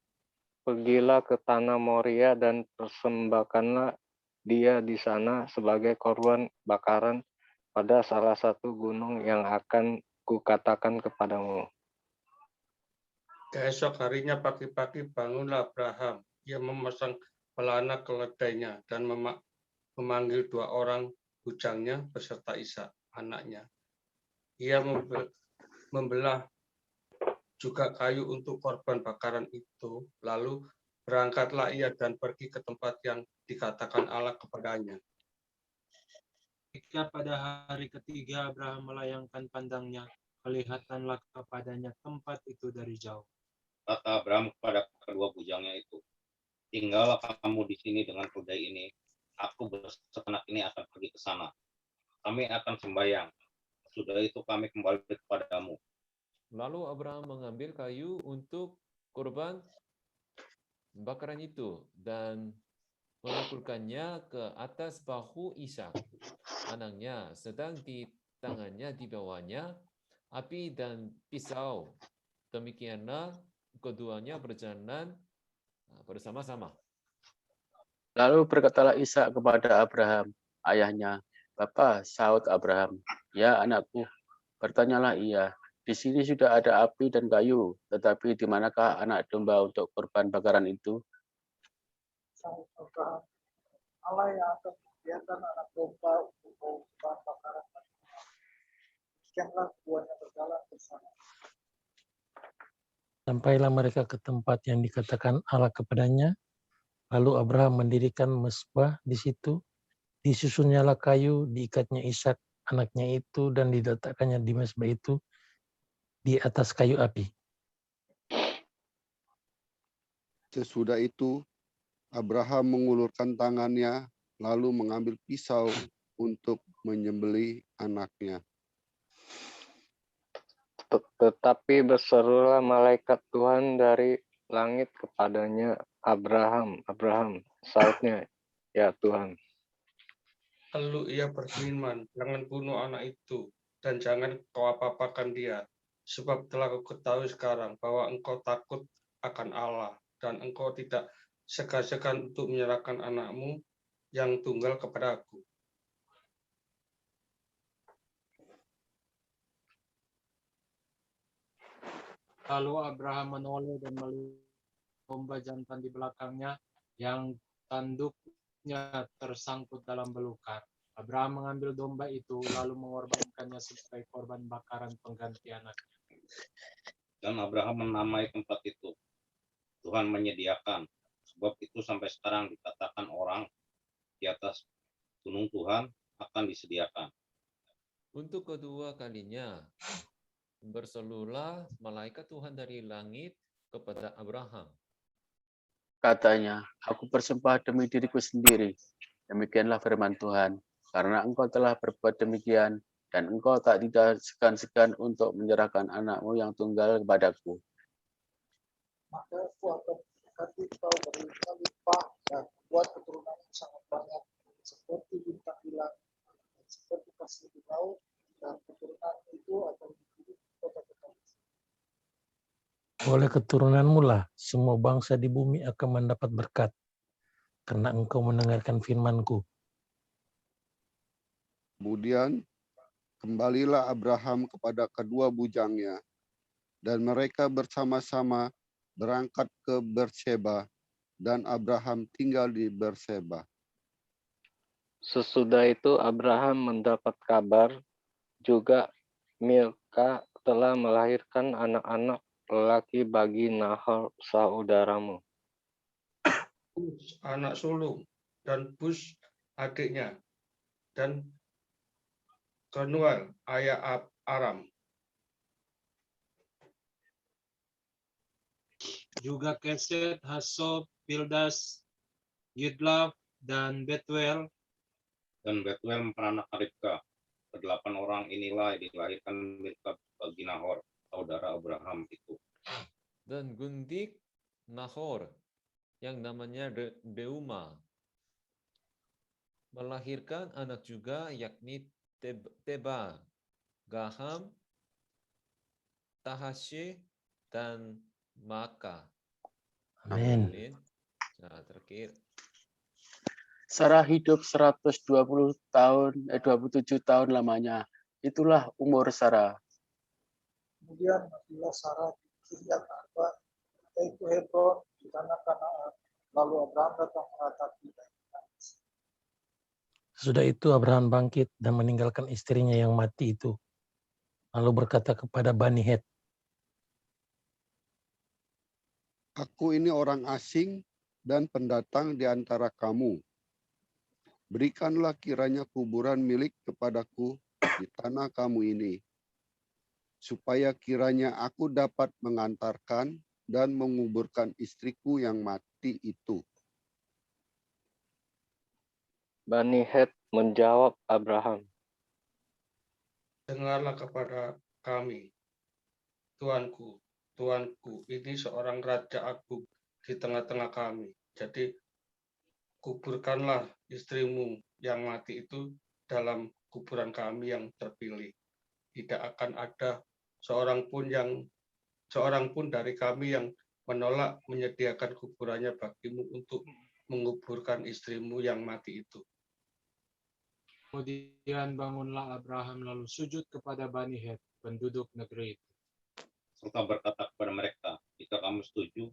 Pergilah ke tanah Moria dan persembahkanlah dia di sana sebagai korban bakaran pada salah satu gunung yang akan kukatakan kepadamu. Keesok harinya pagi-pagi bangunlah Abraham. Ia memasang pelana keledainya dan memanggil 2 orang bujangnya beserta Ishak, anaknya. Ia membelah juga kayu untuk korban bakaran itu. Lalu berangkatlah ia dan pergi ke tempat yang dikatakan Allah kepadanya. Ketika pada hari ketiga Abraham melayangkan pandangnya, kelihatanlah kepadanya tempat itu dari jauh. Kata Abraham kepada kedua bujangnya itu, tinggallah kamu di sini dengan keledai ini. Aku bersekenak ini akan pergi ke sana. Kami akan sembahyang. Sudah itu kami kembali kepadamu. Lalu Abraham mengambil kayu untuk korban bakaran itu dan memakulkannya ke atas bahu Ishak, anaknya, sedang di tangannya di bawahnya api dan pisau. Demikianlah keduanya berjalan bersama-sama. Lalu berkatalah Ishak kepada Abraham, ayahnya. Bapa, sahut Abraham, ya anakku. Bertanyalah ia, di sini sudah ada api dan kayu, tetapi di manakah anak domba untuk korban bakaran itu? Sahut Abraham, Allah yang akan membiarkan anak domba untuk korban bakaran. Demikianlah keduanya berjalan bersama. Sampailah mereka ke tempat yang dikatakan Allah kepadanya. Lalu Abraham mendirikan mezbah di situ. Disusunnyalah kayu, diikatnya Ishak anaknya itu, dan diletakkannya di mezbah itu di atas kayu api. Sesudah itu, Abraham mengulurkan tangannya, lalu mengambil pisau untuk menyembelih anaknya. Tetapi berserulah malaikat Tuhan dari langit kepadanya, Abraham, Abraham, sahutnya, ya Tuhan. Lalu ia berfirman, jangan bunuh anak itu, dan jangan kau apa-apakan dia, sebab telah kau ketahui sekarang bahwa engkau takut akan Allah, dan engkau tidak segan-segan untuk menyerahkan anakmu yang tunggal kepada aku. Lalu Abraham menoleh dan melihat domba jantan di belakangnya yang tanduknya tersangkut dalam belukar. Abraham mengambil domba itu lalu mengorbankannya sebagai korban bakaran pengganti anaknya. Dan Abraham menamai tempat itu, Tuhan menyediakan. Sebab itu sampai sekarang dikatakan orang di atas gunung Tuhan akan disediakan. Untuk kedua kalinya berserulah malaikat Tuhan dari langit kepada Abraham. Katanya, aku bersembah demi diriku sendiri. Demikianlah firman Tuhan, karena engkau telah berbuat demikian, dan engkau tidak segan-segan untuk menyerahkan anakmu yang tunggal kepadaku. Maka aku akan memberkati kau berlimpah-limpah dan membuat keturunan yang sangat banyak, seperti bintang di langit dan seperti pasir di laut, dan keturunan itu akan menjadi kota-kota. Oleh keturunanmu lah semua bangsa di bumi akan mendapat berkat, karena engkau mendengarkan firman-Ku. Kemudian kembalilah Abraham kepada kedua bujangnya, dan mereka bersama-sama berangkat ke Berseba, dan Abraham tinggal di Berseba. Sesudah itu Abraham mendapat kabar juga Milka telah melahirkan anak-anak lelaki bagi Nahor saudaramu. Bus anak sulung, dan Bus adiknya, dan Kenuel ayah Aram. Juga Keset, Hasob, Pildas, Yudlaf, dan Betuel. Dan Betuel memperanakan Ribka. Kedelapan orang inilah dilahirkan Milka bagi Nahor, saudara Abraham itu. Dan Gundik Nahor, yang namanya Deuma, melahirkan anak juga, yakni Teba, Gaham, Tahasye, dan Maka. Amin. Nah, terakhir. Sarah hidup 127 tahun lamanya. Itulah umur Sarah. Kemudian matilah Sarah di Kiryat Arba, yaitu Hebron di tanah Kanaan. Lalu Abraham datang meratapi dan menangis. Sesudah itu Abraham bangkit dan meninggalkan istrinya yang mati itu. Lalu berkata kepada Bani Het, Aku ini orang asing dan pendatang di antara kamu. Berikanlah kiranya kuburan milik kepadaku di tanah kamu ini, supaya kiranya aku dapat mengantarkan dan menguburkan istriku yang mati itu. Bani Het menjawab Abraham, Dengarlah kepada kami, Tuanku, ini seorang raja agung di tengah-tengah kami. Jadi kuburkanlah istrimu yang mati itu dalam kuburan kami yang terpilih. Tidak akan ada seorang pun dari kami yang menolak menyediakan kuburannya bagimu untuk menguburkan istrimu yang mati itu. Kemudian bangunlah Abraham lalu sujud kepada Bani Het, penduduk negeri itu. Serta berkata kepada mereka, jika kamu setuju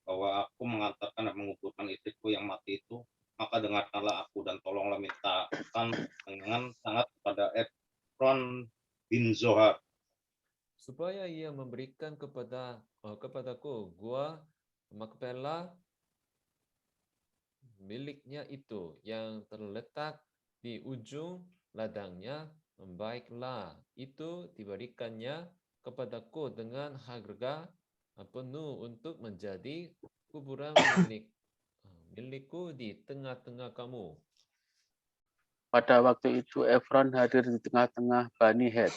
bahwa aku mengantarkan dan menguburkan istriku yang mati itu, maka dengarkanlah aku dan tolonglah mintakan dengan sangat kepada Efron bin Zohar, supaya ia memberikan kepadaku gua Makpelah miliknya itu yang terletak di ujung ladangnya. Baiklah, itu diberikannya kepadaku dengan harga penuh untuk menjadi kuburan milikku di tengah-tengah kamu. Pada waktu itu Efron hadir di tengah-tengah Bani Het.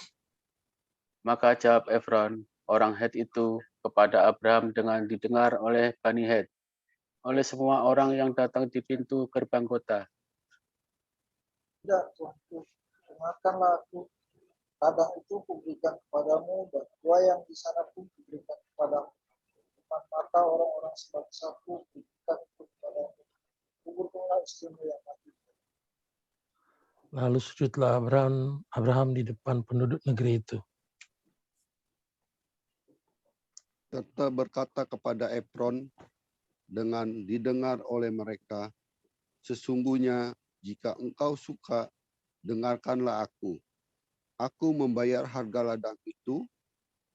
Maka jawab Efron, orang Het itu, kepada Abraham dengan didengar oleh Bani Het, oleh semua orang yang datang di pintu gerbang kota. Tidak, Tuanku, dengarkanlah aku. Ladang itu kuberikan kepadamu, dan gua yang di sana pun kuberikan kepadamu. Depan mata orang-orang sebangsaku kuberikan itu kepadamu. Kuburkanlah istrimu yang mati. Lalu sujudlah Abraham di depan penduduk negeri itu. Serta berkata kepada Efron dengan didengar oleh mereka, sesungguhnya jika engkau suka, dengarkanlah aku. Aku membayar harga ladang itu,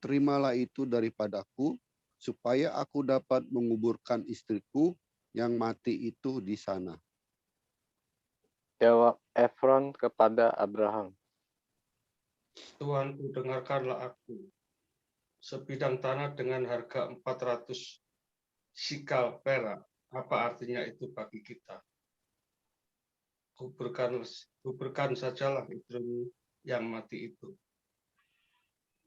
terimalah itu daripadaku, supaya aku dapat menguburkan istriku yang mati itu di sana. jawab Efron kepada Abraham, Tuanku, dengarkanlah aku. Sebidang tanah dengan harga 400 sikal perak. Apa artinya itu bagi kita? Kuburkan sajalah istrimu yang mati itu.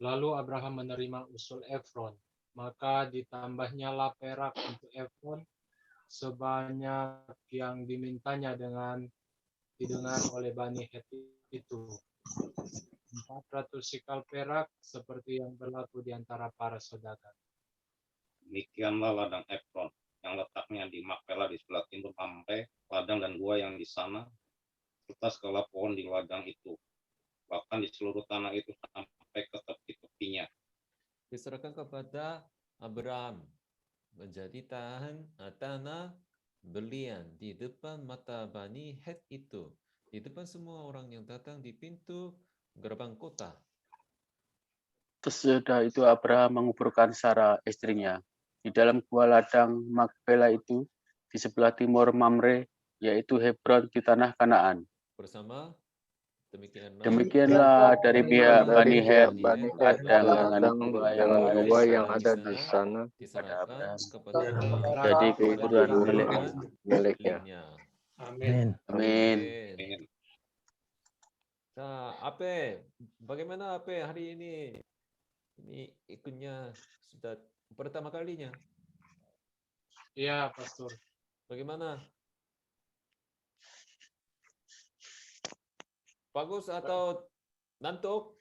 Lalu Abraham menerima usul Efron, maka ditambahnya perak untuk Efron sebanyak yang dimintanya dengan didengar oleh Bani Het itu. 400 sikal perak seperti yang berlaku di antara para saudagar. Demikianlah ladang Efron yang letaknya di Makpelah di sebelah timur sampai ladang dan gua yang di sana, serta segala pohon di ladang itu, bahkan di seluruh tanah itu sampai ke tepi-tepinya. Diserahkan kepada Abraham menjadi tanah belian di depan mata Bani Het itu, di depan semua orang yang datang di pintu gerbang kota. Sesudah itu Abraham menguburkan Sarah istrinya di dalam gua ladang Makpelah itu di sebelah timur Mamre, yaitu Hebron di tanah Kanaan. Bersama Demikianlah dari pihak Bani Het Bani Het ladang ladang dengan gua yang ada di sana diserahkan kepada jadi kuburan miliknya. Amin. Amin. Nah, Ape, bagaimana Ape hari ini? Ini ikutnya sudah pertama kalinya. Iya, Pastor. Bagaimana? Bagus atau ngantuk?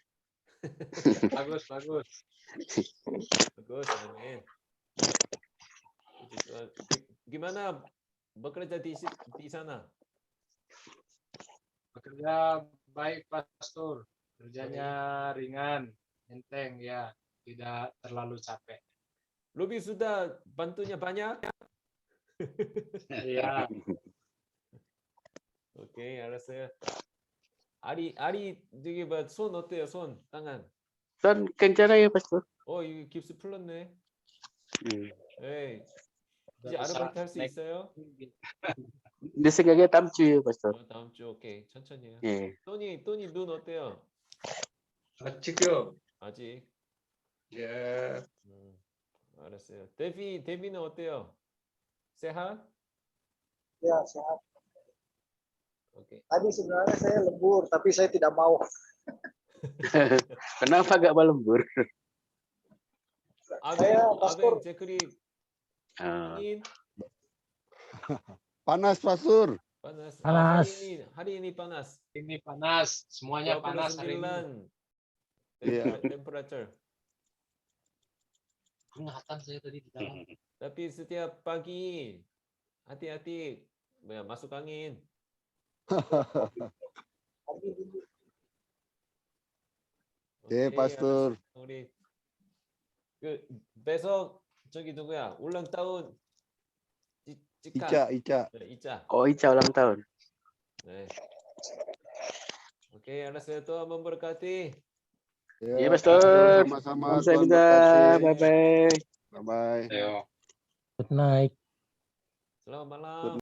Bagus. Bagus, amin. Gimana bekerja di sana? Bekerja baik, Pastor. Kerjanya ringan, enteng ya, tidak terlalu capek. Lebih sudah bantunya banyak? Iya. Oke, 알았어요. 아리 저기 손 어때요? 손, tangan. Son 괜찮아요, Pastor. 이거 깁스 풀렸네. 에이, 이제 Bisa 아르바이트 할 수 naik. 있어요? Di 생각에 다음 주에 pastor. 다음 주 오케이. 천천히요. 예. 또니 눈 어때요? 아직요. 아직. 예. 알았어요. 데비는 어때요? 세hat? Ya, sehat. 오케이. Tadi sebenarnya saya lembur, tapi saya tidak mau. Kenapa gak lembur? 아벤 제크리 Ah, angin Panas, Pastor. panas. Panas. Hari ini panas. Ini panas, semuanya panas hari ini. 29 Iya. temperature. Ingatan saya tadi di dalam. Tapi setiap pagi hati-hati masuk angin. Oke, Pastor. 알았어. 우리 besok 저기 누구야? ulang tahun Ica. Ica. oh Ica ulang tahun. 네. Oke, 알았어요. Tuhan memberkati. Iya, Pastor. Sama-sama. Saya Tuhan juga. berkati. Bye-bye. Bye-bye. Ayo. Good night. Selamat malam.